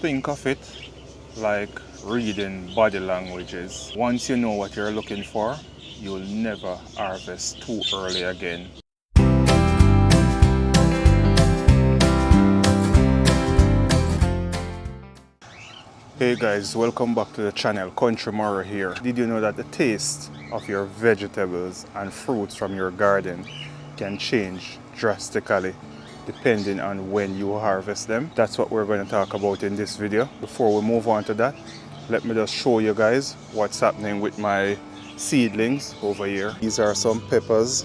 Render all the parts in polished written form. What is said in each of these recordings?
Think of it like reading body languages. Once you know what you're looking for, you'll never harvest too early again. Hey guys, welcome back to the channel. Country Mara here. Did you know that the taste of your vegetables and fruits from your garden can change drastically depending on when you harvest them? That's what we're going to talk about in this video. Before we move on to that, let me just show you guys what's happening with my seedlings over here. These are some peppers.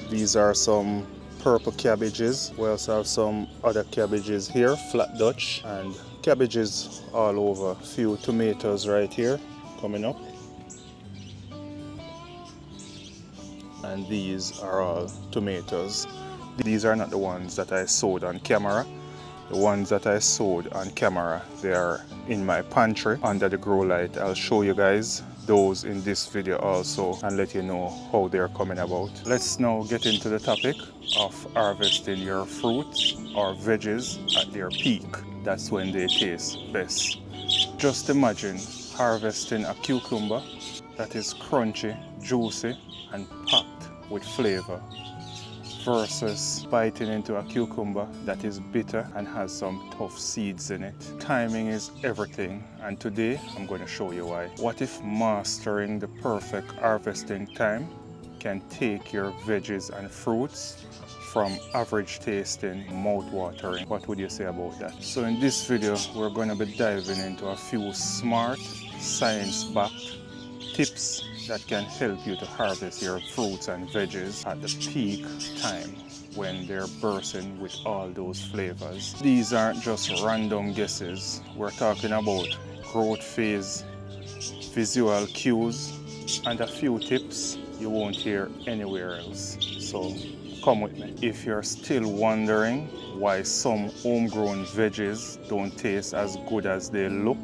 These are some purple cabbages. We also have some other cabbages here, flat Dutch, and cabbages all over. A few tomatoes right here coming up. And these are all tomatoes. These are not the ones that I sowed on camera. The ones that I sowed on camera, they are in my pantry under the grow light. I'll show you guys those in this video also and let you know how they're coming about. Let's now get into the topic of harvesting your fruits or veggies at their peak. That's when they taste best. Just imagine harvesting a cucumber that is crunchy, juicy, and packed with flavor versus biting into a cucumber that is bitter and has some tough seeds in it. Timing is everything, and today I'm going to show you why. What if mastering the perfect harvesting time can take your veggies and fruits from average tasting, mouth-watering? What would you say about that? So in this video, we're going to be diving into a few smart, science-backed tips that can help you to harvest your fruits and veggies at the peak time when they're bursting with all those flavors. These aren't just random guesses. We're talking about growth phase, visual cues, and a few tips you won't hear anywhere else. So come with me. If you're still wondering why some homegrown veggies don't taste as good as they look,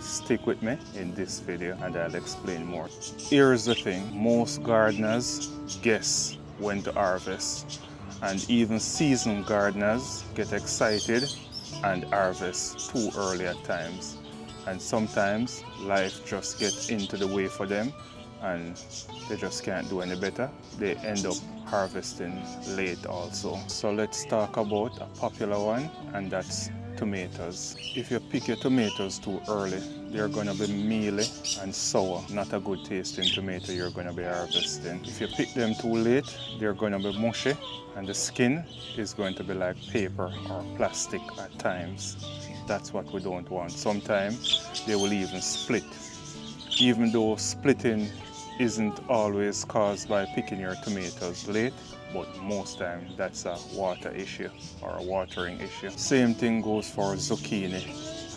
stick with me in this video and I'll explain more. Here's the thing, most gardeners guess when to harvest, and even seasoned gardeners get excited and harvest too early at times. And sometimes life just gets into the way for them and they just can't do any better. They end up harvesting late also. So let's talk about a popular one, and that's tomatoes. If you pick your tomatoes too early, they're going to be mealy and sour. Not a good tasting tomato you're going to be harvesting. If you pick them too late, they're going to be mushy and the skin is going to be like paper or plastic at times. That's what we don't want. Sometimes they will even split. Even though splitting isn't always caused by picking your tomatoes late, but most times that's a water issue or a watering issue. Same thing goes for zucchini.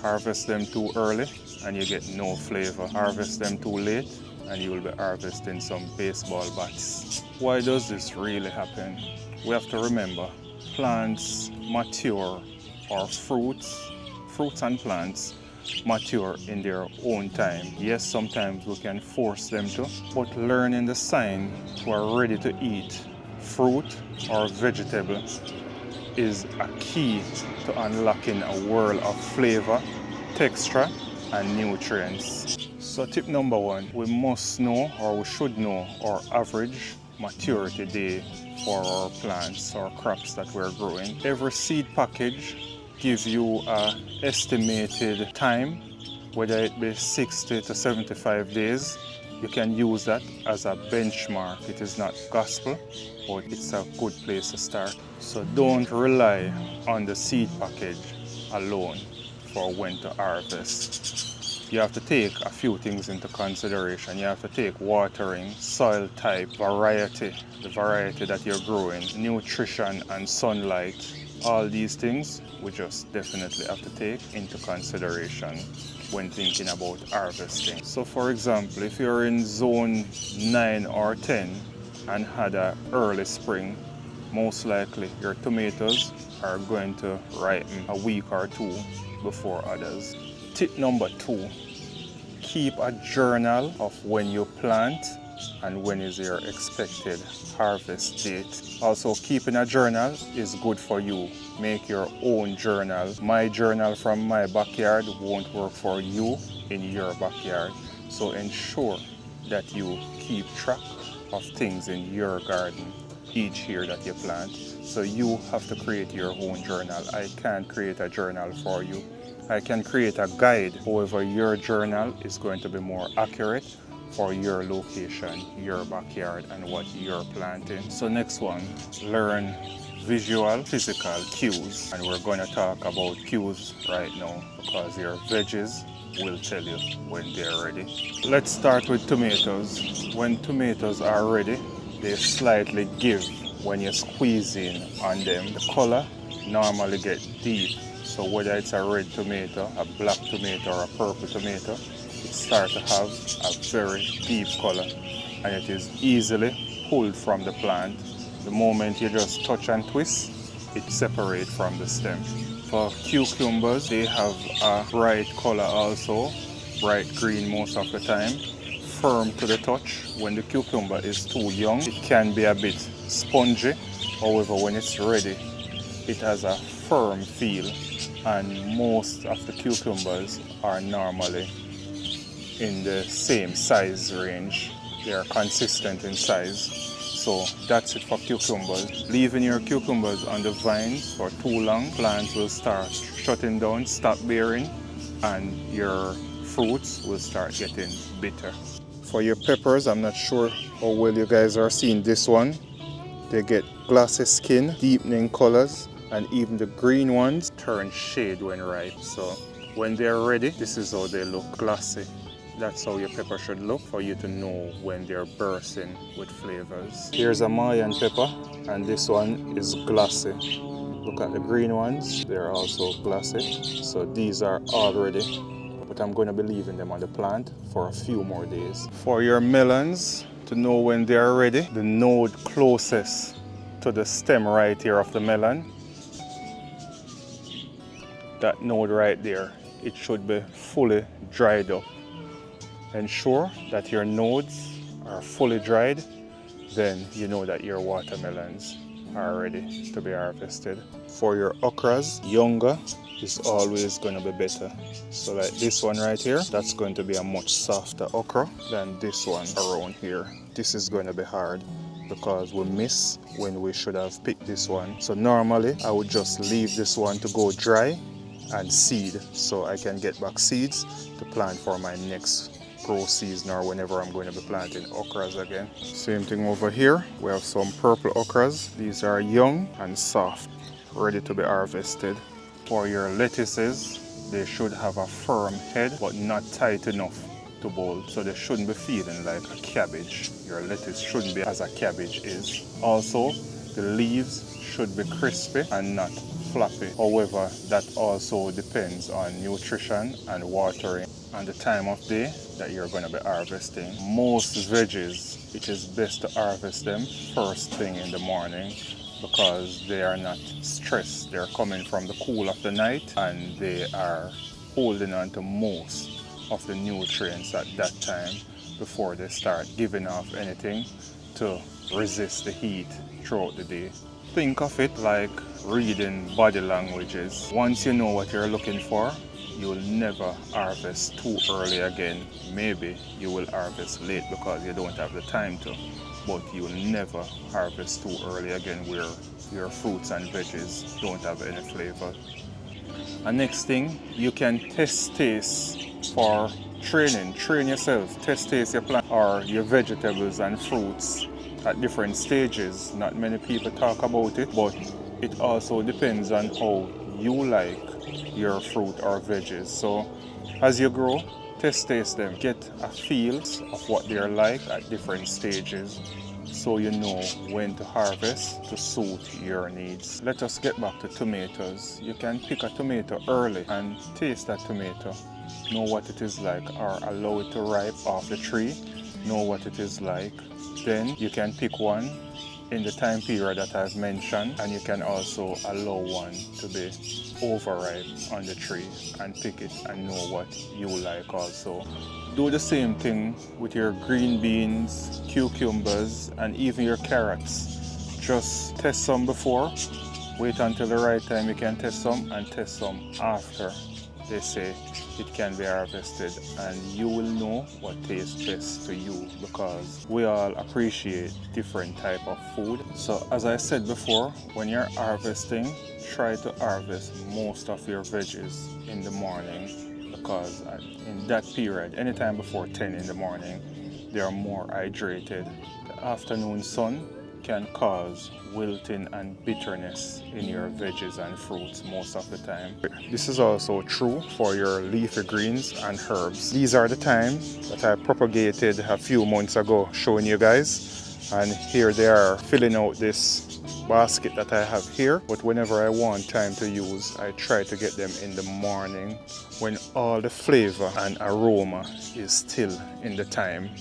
Harvest them too early and you get no flavor. Harvest them too late and you will be harvesting some baseball bats. Why does this really happen? We have to remember, plants mature, or fruits and plants mature in their own time. Yes, sometimes we can force them to, but learning the sign to are ready to eat fruit or vegetable is a key to unlocking a world of flavor, texture, and nutrients. So tip number one, we must know, or we should know, our average maturity day for our plants or crops that we're growing. Every seed package gives you an estimated time, whether it be 60 to 75 days. You can use that as a benchmark. It is not gospel, but it's a good place to start. So don't rely on the seed package alone for when to harvest. You have to take a few things into consideration. You have to take watering, soil type, variety, the variety that you're growing, nutrition and sunlight. All these things we just definitely have to take into consideration when thinking about harvesting. So for example, if you're in zone 9 or 10 and had an early spring, most likely your tomatoes are going to ripen a week or two before others. Tip number 2, keep a journal of when you plant and when is your expected harvest date. Also, keeping a journal is good for you. Make your own journal. My journal from my backyard won't work for you in your backyard. So ensure that you keep track of things in your garden each year that you plant. So you have to create your own journal. I can't create a journal for you. I can create a guide. However, your journal is going to be more accurate for your location, your backyard, and what you're planting. So next one, learn visual, physical cues. And we're going to talk about cues right now because your veggies will tell you when they're ready. Let's start with tomatoes. When tomatoes are ready, they slightly give when you squeeze in on them. The color normally get deep. So whether it's a red tomato, a black tomato, or a purple tomato, it starts to have a very deep color, and it is easily pulled from the plant. The moment you just touch and twist, it separates from the stem. For cucumbers, they have a bright color also, bright green most of the time, firm to the touch. When the cucumber is too young, it can be a bit spongy. However, when it's ready, it has a firm feel, and most of the cucumbers are normally in the same size range. They are consistent in size. So that's it for cucumbers. Leaving your cucumbers on the vines for too long, plants will start shutting down, stop bearing, and your fruits will start getting bitter. For your peppers, I'm not sure how well you guys are seeing this one. They get glossy skin, deepening colors, and even the green ones turn shade when ripe. So when they're ready, this is how they look, glossy. That's how your pepper should look for you to know when they're bursting with flavors. Here's a Mayan pepper, and this one is glossy. Look at the green ones, they're also glossy. So these are all ready, but I'm going to be leaving them on the plant for a few more days. For your melons, to know when they're ready, the node closest to the stem right here of the melon, that node right there, it should be fully dried up. Ensure that your nodes are fully dried, then you know that your watermelons are ready to be harvested. For your okras, younger is always going to be better. So like this one right here, that's going to be a much softer okra than this one around here. This is going to be hard because we miss when we should have picked this one. So normally I would just leave this one to go dry and seed, so I can get back seeds to plant for my next grow season or whenever I'm going to be planting okras again. Same thing over here. We have some purple okras. These are young and soft, ready to be harvested. For your lettuces, they should have a firm head but not tight enough to bowl, so they shouldn't be feeling like a cabbage. Your lettuce shouldn't be as a cabbage is. Also, the leaves should be crispy and not floppy. However, that also depends on nutrition and watering and the time of day that you're going to be harvesting. Most veggies, it is best to harvest them first thing in the morning because they are not stressed. They're coming from the cool of the night and they are holding on to most of the nutrients at that time before they start giving off anything to resist the heat throughout the day. Think of it like reading body languages. Once you know what you're looking for, you'll never harvest too early again. Maybe you will harvest late because you don't have the time to, but you'll never harvest too early again where your fruits and veggies don't have any flavor. And next thing, you can taste for training. Train yourself, taste your plant or your vegetables and fruits at different stages. Not many people talk about it, but it also depends on how you like your fruit or veggies. So as you grow, taste them. Get a feel of what they're like at different stages so you know when to harvest to suit your needs. Let us get back to tomatoes. You can pick a tomato early and taste that tomato. Know what it is like or allow it to ripe off the tree. Know what it is like. Then you can pick one in the time period that I've mentioned, and you can also allow one to be overripe on the tree and pick it and know what you like also. Do the same thing with your green beans, cucumbers, and even your carrots. Just test some before, wait until the right time you can test some, and test some after they say it can be harvested, and you will know what tastes best to you, because we all appreciate different type of food. So as I said before, when you're harvesting, try to harvest most of your veggies in the morning, because in that period, anytime before 10 in the morning, they are more hydrated. The afternoon sun can cause wilting and bitterness in your veggies and fruits most of the time. This is also true for your leafy greens and herbs. These are the times that I propagated a few months ago, showing you guys, and here they are filling out this basket that I have here. But whenever I want time to use, I try to get them in the morning when all the flavor and aroma is still in the time,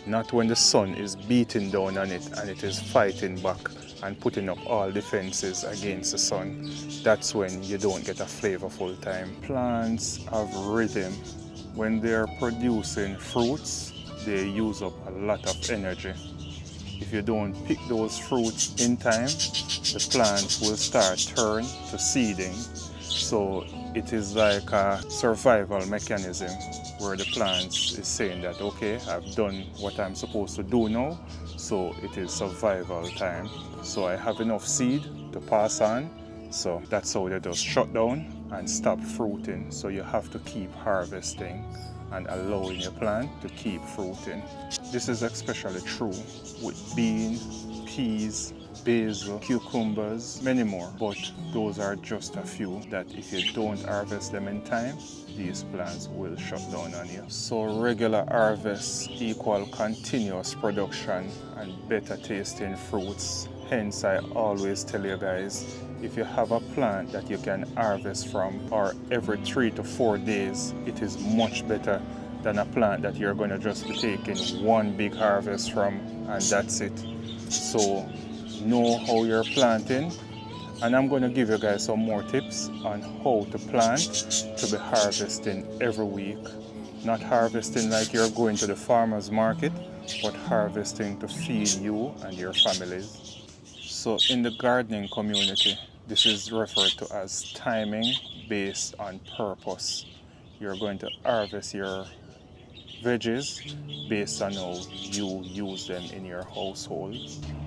not when the sun is beating down on it and it is fighting back and putting up all defenses against the sun. That's when you don't get a flavorful time. Plants have rhythm. When they're producing fruits, they use up a lot of energy. If you don't pick those fruits in time, the plants will start turn to seeding. So it is like a survival mechanism where the plants is saying that, okay, I've done what I'm supposed to do now, so it is survival time. So I have enough seed to pass on. So that's how they just shut down and stop fruiting. So you have to keep harvesting and allowing your plant to keep fruiting. This is especially true with beans, peas, basil, cucumbers, many more, but those are just a few that if you don't harvest them in time, these plants will shut down on you. So regular harvests equal continuous production and better tasting fruits. Hence, I always tell you guys, if you have a plant that you can harvest from or every 3 to 4 days, it is much better than a plant that you're going to just be taking one big harvest from and that's it. So know how you're planting, and I'm going to give you guys some more tips on how to plant to be harvesting every week. Not harvesting like you're going to the farmer's market, but harvesting to feed you and your families. So in the gardening community, this is referred to as timing based on purpose. You're going to harvest your veggies based on how you use them in your household.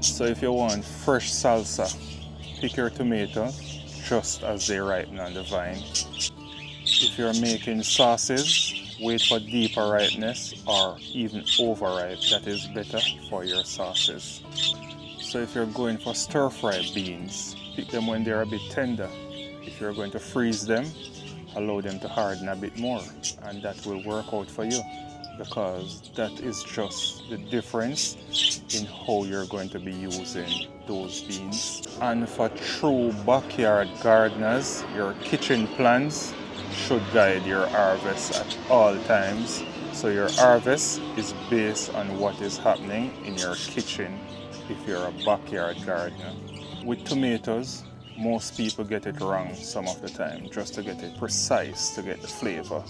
So if you want fresh salsa, pick your tomatoes just as they ripen on the vine. If you're making sauces, wait for deeper ripeness or even overripe. That is better for your sauces. So if you're going for stir-fry beans, pick them when they're a bit tender. If you're going to freeze them, allow them to harden a bit more, and that will work out for you, because that is just the difference in how you're going to be using those beans. And for true backyard gardeners, your kitchen plants should guide your harvest at all times. So your harvest is based on what is happening in your kitchen if you're a backyard gardener. With tomatoes, most people get it wrong some of the time, just to get it precise, to get the flavor.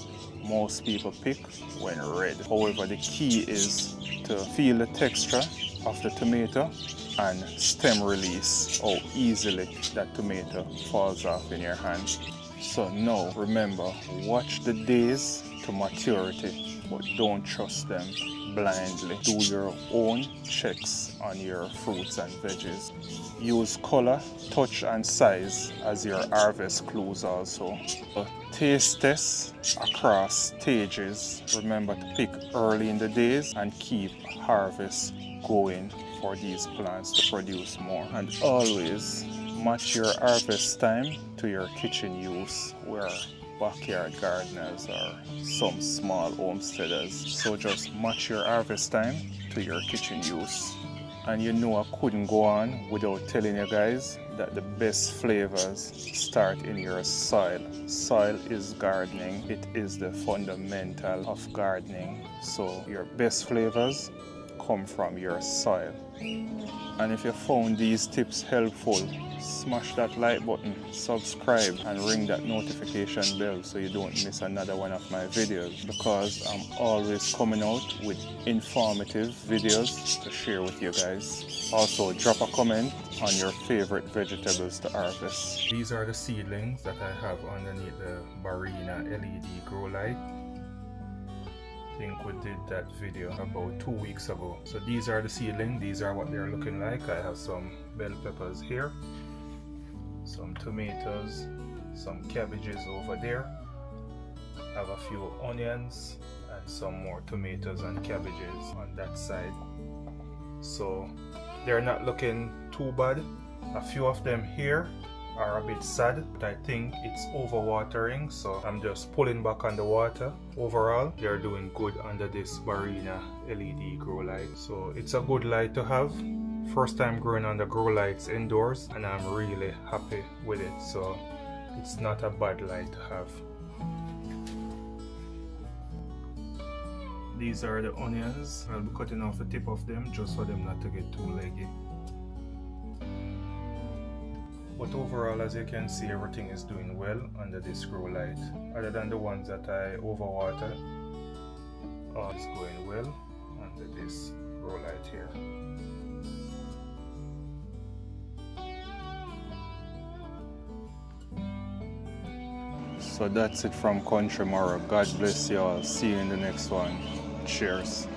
Most people pick when red. However, the key is to feel the texture of the tomato and stem release, how easily that tomato falls off in your hand. So now, remember, watch the days to maturity, but don't trust them blindly. Do your own checks on your fruits and veggies. Use color, touch and size as your harvest clues also. Taste tests across stages. Remember to pick early in the days and keep harvest going for these plants to produce more. And always match your harvest time to your kitchen use, where backyard gardeners or some small homesteaders. So just match your harvest time to your kitchen use. And you know I couldn't go on without telling you guys that the best flavors start in your soil. Soil is gardening. It is the fundamental of gardening. So your best flavors come from your soil. And if you found these tips helpful, smash that like button, subscribe, and ring that notification bell so you don't miss another one of my videos, because I'm always coming out with informative videos to share with you guys. Also, drop a comment on your favorite vegetables to harvest. These are the seedlings that I have underneath the Barina LED grow light. I think we did that video about 2 weeks ago. So these are the seedlings. These are what they're looking like. I have some bell peppers here, some tomatoes, some cabbages over there. I have a few onions and some more tomatoes and cabbages on that side. So they're not looking too bad. A few of them here are a bit sad, but I think it's overwatering, so I'm just pulling back on the water. Overall, they're doing good under this Barina LED grow light, so it's a good light to have. First time growing under grow lights indoors, and I'm really happy with it, so it's not a bad light to have. These are the onions. I'll be cutting off the tip of them just for them not to get too leggy. But overall, as you can see, everything is doing well under this grow light. Other than the ones that I overwater, all is going well under this grow light here. So that's it from Country Morrow. God bless you all. See you in the next one. Cheers.